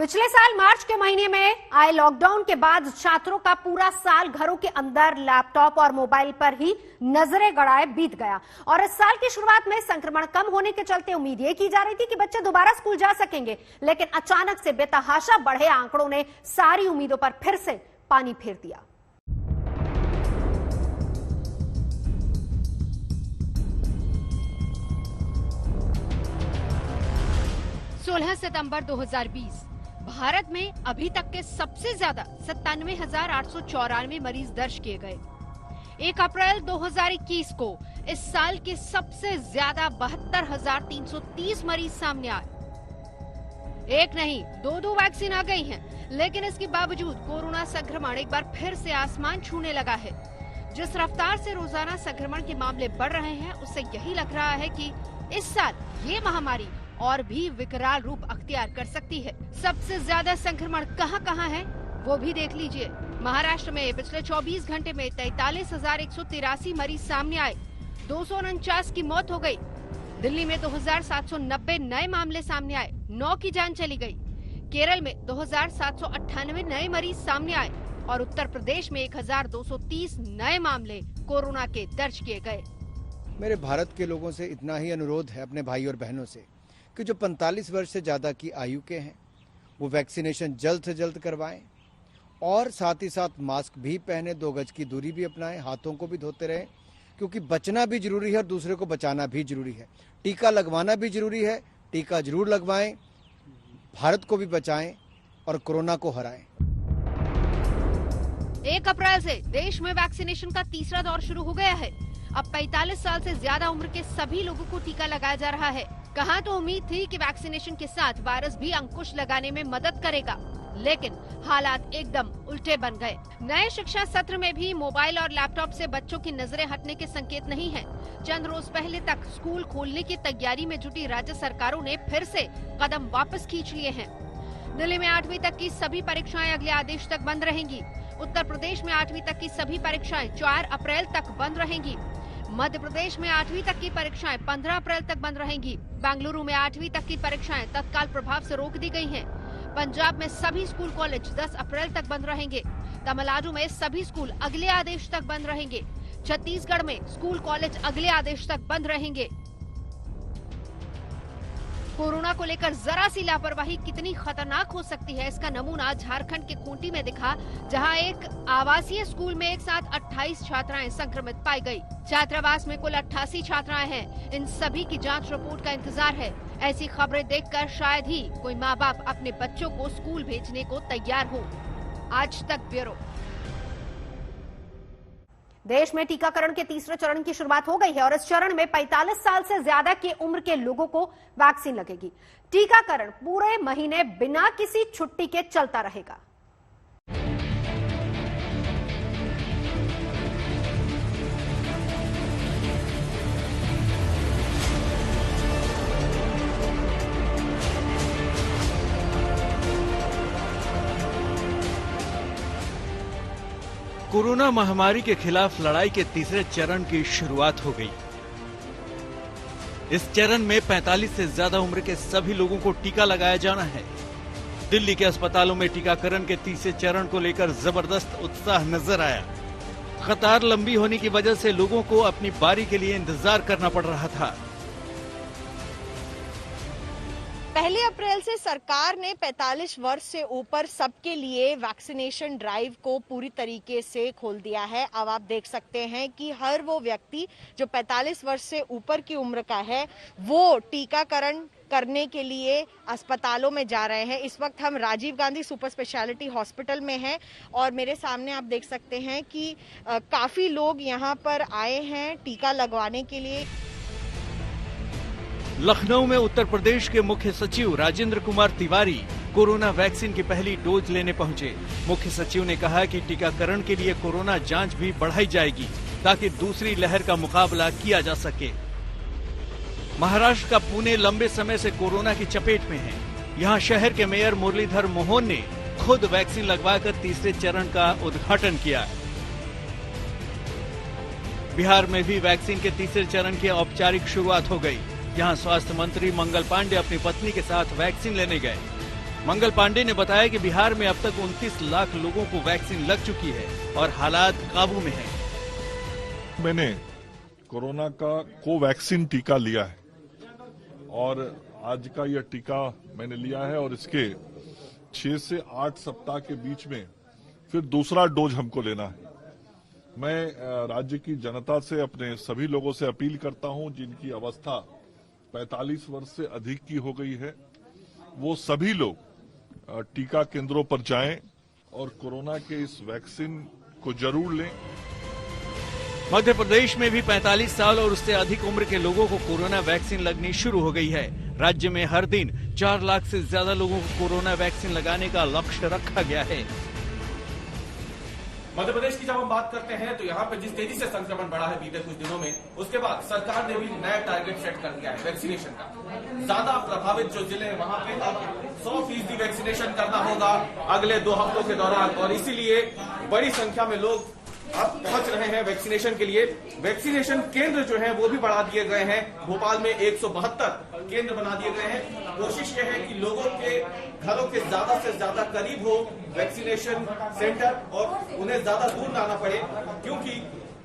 पिछले साल मार्च के महीने में आए लॉकडाउन के बाद छात्रों का पूरा साल घरों के अंदर लैपटॉप और मोबाइल पर ही नजरें गड़ाए बीत गया और इस साल की शुरुआत में संक्रमण कम होने के चलते उम्मीद ये की जा रही थी कि बच्चे दोबारा स्कूल जा सकेंगे, लेकिन अचानक से बेतहाशा बढ़े आंकड़ों ने सारी उम्मीदों पर फिर से पानी फेर दिया। सितंबर 2020 भारत में अभी तक के सबसे ज्यादा 97,894 मरीज दर्ज किए गए। 1 अप्रैल 2021 को इस साल के सबसे ज्यादा 72,330 मरीज सामने आए। एक नहीं दो वैक्सीन आ गई हैं, लेकिन इसके बावजूद कोरोना संक्रमण एक बार फिर से आसमान छूने लगा है। जिस रफ्तार से रोजाना संक्रमण के मामले बढ़ रहे हैं, उससे यही लग रहा है कि इस साल ये महामारी और भी विकराल रूप अख्तियार कर सकती है। सबसे ज्यादा संक्रमण कहां है वो भी देख लीजिए। महाराष्ट्र में पिछले 24 घंटे में 43,183 मरीज सामने आए, 249 की मौत हो गई। दिल्ली में 2,790 नए मामले सामने आए, 9 की जान चली गई। केरल में 2,798 नए मरीज सामने आए और उत्तर प्रदेश में 1,230 नए मामले कोरोना के दर्ज किए गए। मेरे भारत के लोगों से इतना ही अनुरोध है, अपने भाई और बहनों से, कि जो 45 वर्ष से ज़्यादा की आयु के हैं वो वैक्सीनेशन जल्द से जल्द करवाएं और साथ ही साथ मास्क भी पहने, 2 गज की दूरी भी अपनाएं, हाथों को भी धोते रहें, क्योंकि बचना भी जरूरी है और दूसरे को बचाना भी जरूरी है। टीका लगवाना भी जरूरी है, टीका जरूर लगवाएं, भारत को भी बचाएं और कोरोना को हराएं। 1 अप्रैल से देश में वैक्सीनेशन का तीसरा दौर शुरू हो गया है। अब 45 साल से ज्यादा उम्र के सभी लोगों को टीका लगाया जा रहा है। कहा तो उम्मीद थी कि वैक्सीनेशन के साथ वायरस भी अंकुश लगाने में मदद करेगा, लेकिन हालात एकदम उल्टे बन गए। नए शिक्षा सत्र में भी मोबाइल और लैपटॉप से बच्चों की नजरें हटने के संकेत नहीं हैं। चंद रोज पहले तक स्कूल खोलने की तैयारी में जुटी राज्य सरकारों ने फिर से कदम वापस खींच लिए हैं। दिल्ली में 8वीं तक की सभी परीक्षाएं अगले आदेश तक बंद रहेंगी। उत्तर प्रदेश में 8वीं तक की सभी परीक्षाएं 4 अप्रैल तक बंद रहेंगी। मध्य प्रदेश में 8वीं तक की परीक्षाएं 15 अप्रैल तक बंद रहेंगी। बेंगलुरु में 8वीं तक की परीक्षाएं तत्काल प्रभाव से रोक दी गई हैं। पंजाब में सभी स्कूल कॉलेज 10 अप्रैल तक बंद रहेंगे। तमिलनाडु में सभी स्कूल अगले आदेश तक बंद रहेंगे। छत्तीसगढ़ में स्कूल कॉलेज अगले आदेश तक बंद रहेंगे। कोरोना को लेकर जरा सी लापरवाही कितनी खतरनाक हो सकती है, इसका नमूना झारखंड के खूंटी में दिखा, जहां एक आवासीय स्कूल में एक साथ 28 छात्राएं संक्रमित पाई गई। छात्रावास में कुल 88 छात्राएं हैं। इन सभी की जांच रिपोर्ट का इंतजार है। ऐसी खबरें देखकर शायद ही कोई माँ बाप अपने बच्चों को स्कूल भेजने को तैयार हो। आज तक ब्यूरो। देश में टीकाकरण के तीसरे चरण की शुरुआत हो गई है और इस चरण में 45 साल से ज्यादा की उम्र के लोगों को वैक्सीन लगेगी। टीकाकरण पूरे महीने बिना किसी छुट्टी के चलता रहेगा। कोरोना महामारी के खिलाफ लड़ाई के तीसरे चरण की शुरुआत हो गई। इस चरण में 45 से ज्यादा उम्र के सभी लोगों को टीका लगाया जाना है। दिल्ली के अस्पतालों में टीकाकरण के तीसरे चरण को लेकर जबरदस्त उत्साह नजर आया। कतार लंबी होने की वजह से लोगों को अपनी बारी के लिए इंतजार करना पड़ रहा था। 1 अप्रैल से सरकार ने 45 वर्ष से ऊपर सबके लिए वैक्सीनेशन ड्राइव को पूरी तरीके से खोल दिया है। अब आप देख सकते हैं कि हर वो व्यक्ति जो 45 वर्ष से ऊपर की उम्र का है वो टीकाकरण करने के लिए अस्पतालों में जा रहे हैं। इस वक्त हम Rajiv Gandhi super speciality hospital में हैं और मेरे सामने आप देख सकते हैं कि काफी लोग यहाँ पर आए हैं टीका लगवाने के लिए। लखनऊ में उत्तर प्रदेश के मुख्य सचिव राजेंद्र कुमार तिवारी कोरोना वैक्सीन की पहली डोज लेने पहुंचे। मुख्य सचिव ने कहा कि टीकाकरण के लिए कोरोना जांच भी बढ़ाई जाएगी ताकि दूसरी लहर का मुकाबला किया जा सके। महाराष्ट्र का पुणे लंबे समय से कोरोना की चपेट में है। यहां शहर के मेयर मुरलीधर मोहन ने खुद वैक्सीन लगवाकर तीसरे चरण का उद्घाटन किया। बिहार में भी वैक्सीन के तीसरे चरण की औपचारिक शुरुआत हो गई। यहां स्वास्थ्य मंत्री मंगल पांडे अपनी पत्नी के साथ वैक्सीन लेने गए। मंगल पांडे ने बताया कि बिहार में अब तक 29 लाख लोगों को वैक्सीन लग चुकी है और हालात काबू में हैं। मैंने कोरोना का कोवैक्सीन टीका लिया है और आज का यह टीका मैंने लिया है और इसके 6 से 8 सप्ताह के बीच में फिर दूसरा डोज हमको लेना है। मैं राज्य की जनता से, अपने सभी लोगों से अपील करता हूं जिनकी अवस्था 45 वर्ष से अधिक की हो गई है, वो सभी लोग टीका केंद्रों पर जाएं और कोरोना के इस वैक्सीन को जरूर लें। मध्य प्रदेश में भी 45 साल और उससे अधिक उम्र के लोगों को कोरोना वैक्सीन लगनी शुरू हो गई है। राज्य में हर दिन 4 लाख से ज्यादा लोगों को कोरोना वैक्सीन लगाने का लक्ष्य रखा गया है। मध्य प्रदेश की जब हम बात करते हैं तो यहाँ पे जिस तेजी से संक्रमण बढ़ा है बीते कुछ दिनों में, उसके बाद सरकार ने भी नया टारगेट सेट कर दिया है वैक्सीनेशन का। ज्यादा प्रभावित जो जिले हैं वहाँ पे अब 100% वैक्सीनेशन करना होगा अगले 2 हफ्तों के दौरान, और इसीलिए बड़ी संख्या में लोग अब पहुंच रहे हैं वैक्सीनेशन के लिए। वैक्सीनेशन केंद्र जो हैं वो भी बढ़ा दिए गए हैं। भोपाल में 172 केंद्र बना दिए गए हैं। कोशिश ये है कि लोगों के घरों के ज्यादा से ज्यादा करीब हो वैक्सीनेशन सेंटर और उन्हें ज्यादा दूर न आना पड़े, क्योंकि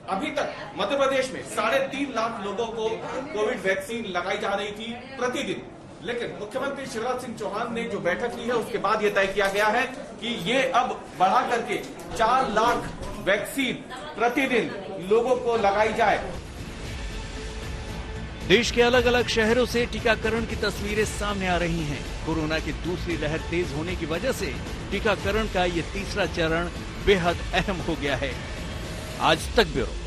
अभी तक मध्य प्रदेश में 3.5 लाख लोगों को कोविड वैक्सीन लगाई जा रही थी प्रतिदिन। लेकिन मुख्यमंत्री शिवराज सिंह चौहान ने जो बैठक ली है उसके बाद ये तय किया गया है कि ये अब बढ़ा करके 4 लाख वैक्सीन प्रतिदिन लोगों को लगाई जाए। देश के अलग अलग शहरों से टीकाकरण की तस्वीरें सामने आ रही हैं। कोरोना की दूसरी लहर तेज होने की वजह से टीकाकरण का ये तीसरा चरण बेहद अहम हो गया है। आज तक ब्यूरो।